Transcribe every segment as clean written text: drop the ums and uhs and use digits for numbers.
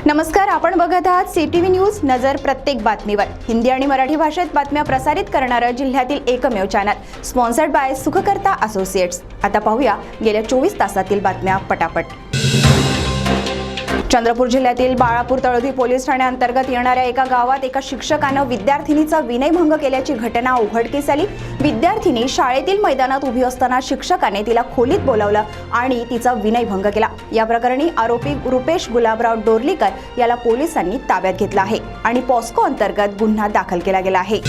नमस्कार, आपण बघत आहात सीटीव्ही न्यूज नजर प्रत्येक बातमीवर। हिंदी आणि मराठी भाषेत बातम्या प्रसारित करणारं जिल्ह्यातील एकमेव channel, sponsored by Sukhkarta associates. आता पाहूया गेल्या 24 तासातील बातम्या पटापट। चंद्रपूर जिल्ह्यातील बाळापूर तळोदी पोलीस ठाण्याअंतर्गत येणाऱ्या एका गावात एका शिक्षकानं विद्यार्थिनीचा विनयभंग केल्याची घटना उघडकीस आली। विद्यार्थिनी शाळेतील मैदानात उभी असताना शिक्षकाने तिला खोलीत बोलावलं आणि तिचा विनयभंग केला। या प्रकरणी आरोपी रुपेश गुलाबराव डोरलीकर याला पोलिसांनी ताब्यात घेतलं आहे आणि पॉस्को अंतर्गत गुन्हा दाखल केला गेला आहे।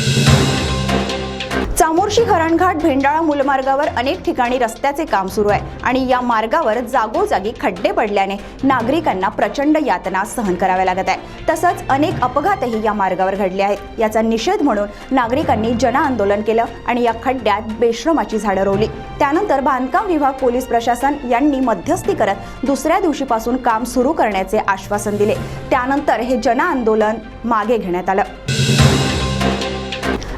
चामोर्शी हरणघाट भेंडाळा मूलमार्गावर अनेक ठिकाणी रस्त्याचे काम सुरू आहे आणि या मार्गावर जागोजागी खड्डे पडल्याने नागरिकांना प्रचंड यातना सहन कराव्या लागत आहे। तसंच अनेक अपघातही या मार्गावर घडले आहेत। याचा निषेध म्हणून नागरिकांनी जनआंदोलन केलं आणि या खड्ड्यात बेशरमाची झाडं रोवली। त्यानंतर बांधकाम विभाग, पोलीस प्रशासन यांनी मध्यस्थी करत दुसऱ्या दिवशीपासून काम सुरू करण्याचे आश्वासन दिले। त्यानंतर हे जनआंदोलन मागे घेण्यात आलं।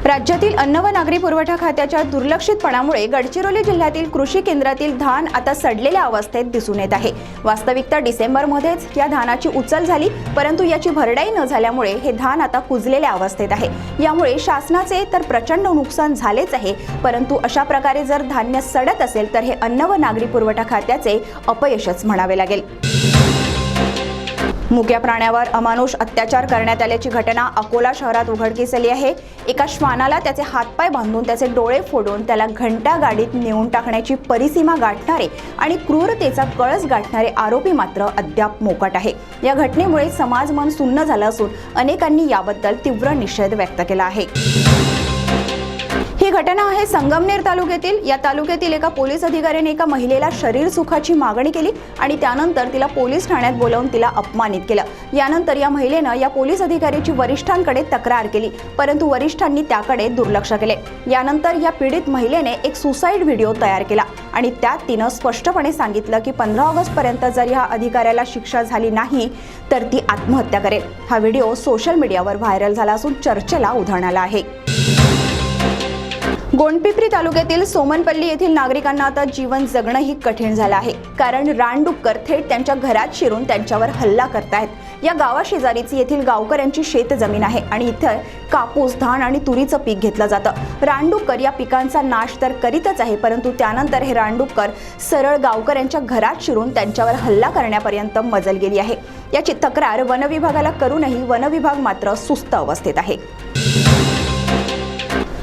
राज्यातील अन्न व नागरी पुरवठा खात्याच्या दुर्लक्षितपणामुळे गडचिरोली जिल्ह्यातील कृषी केंद्रातील धान आता सडलेल्या अवस्थेत दिसून येत आहे। वास्तविकता डिसेंबरमध्येच या धानाची उचल झाली, परंतु याची भरडाई न झाल्यामुळे हे धान आता कुजलेल्या अवस्थेत आहे। यामुळे शासनाचे तर प्रचंड नुकसान झालेच आहे, परंतु अशा प्रकारे जर धान्य सडत असेल तर हे अन्न व नागरी पुरवठा खात्याचे अपयशच म्हणावे लागेल। मुक्या प्राण्यावर अमानुष अत्याचार करण्यात आल्याची घटना अकोला शहरात उघडकीस आली आहे। एका श्वानाला त्याचे हातपाय बांधून त्याचे डोळे फोडून त्याला घंटा गाडीत नेऊन टाकण्याची परिसीमा गाठणारे आणि क्रूरतेचा कळस गाठणारे आरोपी मात्र अद्याप मोकाट आहे। या घटनेमुळे समाज मन सुन्न झालं असून अनेकांनी याबद्दल तीव्र निषेध व्यक्त केला आहे। ही घटना आहे संगमनेर तालुक्यातील। या तालुक्यातील एका पोलीस अधिकाऱ्याने एका महिलेला शरीर सुखाची मागणी केली आणि त्यानंतर तिला पोलीस ठाण्यात बोलावून तिला अपमानित केलं। यानंतर या महिलेनं या पोलीस अधिकाऱ्याची वरिष्ठांकडे तक्रार केली, परंतु वरिष्ठांनी त्याकडे दुर्लक्ष केले। यानंतर या पीडित महिलेने एक सुसाईड व्हिडिओ तयार केला आणि त्यात तिनं स्पष्टपणे सांगितलं की 15 ऑगस्ट पर्यंत जर या अधिकाऱ्याला शिक्षा झाली नाही तर ती आत्महत्या करेल। हा व्हिडिओ सोशल मीडियावर व्हायरल झाला असून चर्चेला उधाण आलं आहे। गोंडपिंपरी तालुक्यातील सोमनपल्ली येथील नागरिकांना आता जीवन जगणंही कठीण झालं आहे, कारण रानडुक्कर थेट त्यांच्या घरात शिरून त्यांच्यावर हल्ला करतायत। या गावाशेजारीच येथील गावकऱ्यांची शेतजमीन आहे आणि इथे कापूस, धान आणि तुरीचं पीक घेतलं जातं। रानडुक्कर या पिकांचा नाश तर करीतच आहे, परंतु त्यानंतर हे रानडुक्कर सरळ गावकऱ्यांच्या घरात शिरून त्यांच्यावर हल्ला करण्यापर्यंत मजल गेली आहे। याची तक्रार वनविभागाला करूनही वनविभाग मात्र सुस्त अवस्थेत आहे।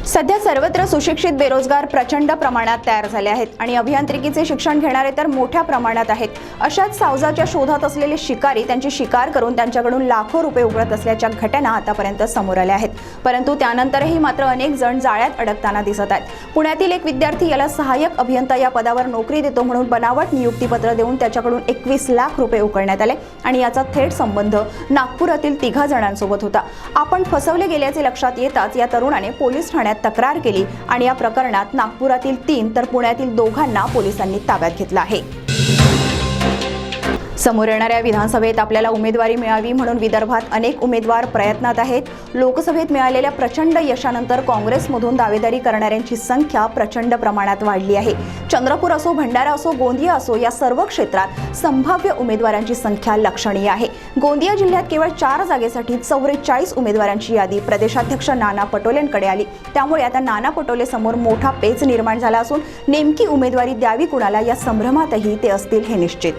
सध्या सर्वत्र सुशिक्षित बेरोजगार प्रचंड प्रमाणात तयार झाले आहेत आणि अभियांत्रिकीचे शिक्षण घेणारे तर मोठ्या प्रमाणात आहेत। अशाच सावजाच्या शोधात असलेले शिकारी त्यांची शिकार करून त्यांच्याकडून लाखो रुपये उकळत असल्याच्या घटना आतापर्यंत समोर आल्या आहेत, परंतु त्यानंतरही मात्र अनेक जण जाळ्यात अडकताना दिसत आहेत। पुण्यातील एक विद्यार्थी याला सहाय्यक अभियंता या पदावर नोकरी देतो म्हणून बनावट नियुक्तीपत्र देऊन त्याच्याकडून 21 लाख रुपये उकळण्यात आले आणि याचा थेट संबंध नागपुरातील 3 जणांसोबत होता। आपण फसवले गेल्याचे लक्षात येताच या तरुणाने पोलीस ठाण्यात तक्रार केली आणि या प्रकरणात नागपुरातील 3 तर पुण्यातील 2 पोलिसांनी ताब्यात घेतलं आहे। समोर येणाऱ्या विधानसभेत आपल्याला उमेदवारी मिळावी म्हणून विदर्भात अनेक उमेदवार प्रयत्नात आहेत। लोकसभेत मिळालेल्या प्रचंड यशानंतर काँग्रेसमधून दावेदारी करणाऱ्यांची संख्या प्रचंड प्रमाणात वाढली आहे। चंद्रपूर असो, भंडारा असो, गोंदिया असो, या सर्व क्षेत्रात संभाव्य उमेदवारांची संख्या लक्षणीय आहे। गोंदिया जिल्ह्यात केवळ 4 जागेसाठी 44 उमेदवारांची यादी प्रदेशाध्यक्ष नाना पटोलेंकडे आली। त्यामुळे आता नाना पटोले समोर मोठा पेच निर्माण झाला असून नेमकी उमेदवारी द्यावी कुणाला या संभ्रमातही ते असतील हे निश्चित।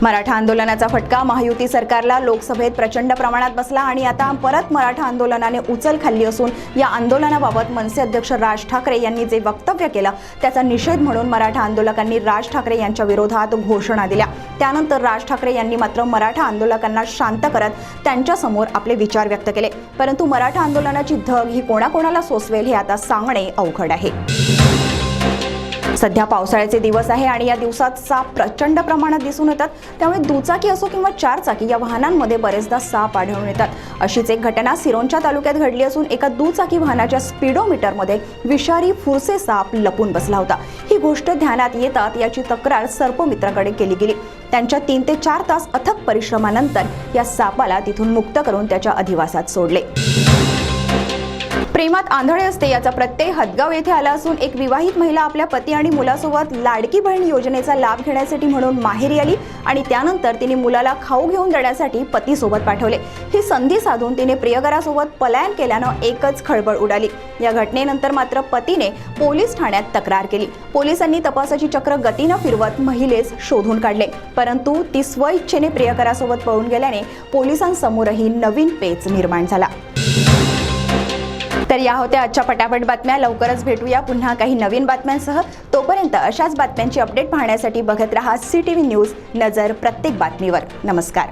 मराठा आंदोलनाचा फटका महायुती सरकारला लोकसभेत प्रचंड प्रमाणात बसला आणि आता परत मराठा आंदोलनाने उचल खाल्ली असून या आंदोलनाबाबत मनसे अध्यक्ष राज ठाकरे यांनी जे वक्तव्य केलं त्याचा निषेध म्हणून मराठा आंदोलकांनी राज ठाकरे यांच्या विरोधात घोषणा दिल्या। त्यानंतर राज ठाकरे यांनी मात्र मराठा आंदोलकांना शांत करत त्यांच्यासमोर आपले विचार व्यक्त केले, परंतु मराठा आंदोलनाची धग ही कोणाकोणाला सोसवेल हे आता सांगणे अवघड आहे। सध्या पावसाळ्याचे दिवस आहे आणि या दिवसात साप प्रचंड प्रमाणात दिसून येतात, त्यामुळे दुचाकी असो किंवा 4 चाकी या वाहनांमध्ये बरेचदा साप आढळून येतात। अशीच एक घटना सिरोंचा तालुक्यात घडली असून एका दुचाकी वाहनाच्या स्पीडोमीटरमध्ये विषारी फुरसे साप लपून बसला होता। ही गोष्ट ध्यानात येतात याची तक्रार सर्पमित्राकडे केली गेली। त्यांच्या 3 ते 4 तास अथक परिश्रमानंतर या सापाला तिथून मुक्त करून त्याच्या अधिवासात सोडले। प्रेमात आंधळे असते याचा प्रत्यय हदगाव येथे आला असून एक विवाहित महिला आपल्या पती आणि मुलासोबत लाडकी बहीण योजनेचा लाभ घेण्यासाठी म्हणून माहेरी आली आणि त्यानंतर तिने मुलाला खाऊ घेऊन देण्यासाठी पतीसोबत पाठवले। ही संधी साधून तिने प्रियकरासोबत पलायन केल्यानं एकच खळबळ उडाली। या घटनेनंतर मात्र पतीने पोलीस ठाण्यात तक्रार केली। पोलिसांनी तपासाची चक्र गतीनं फिरवत महिलेस शोधून काढले, परंतु ती स्वइच्छेने प्रियकरासोबत पळून गेल्याने पोलिसांसमोरही नवीन पेच निर्माण झाला। तर या होत्या आजच्या पटापट बातम्या। लवकरच भेटूया पुन्हा काही नवीन बातम्यांसह। तोपर्यंत अशाच बातम्यांची अपडेट पाहण्यासाठी बघत रहा CTV न्यूज, नजर प्रत्येक बातमीवर। नमस्कार।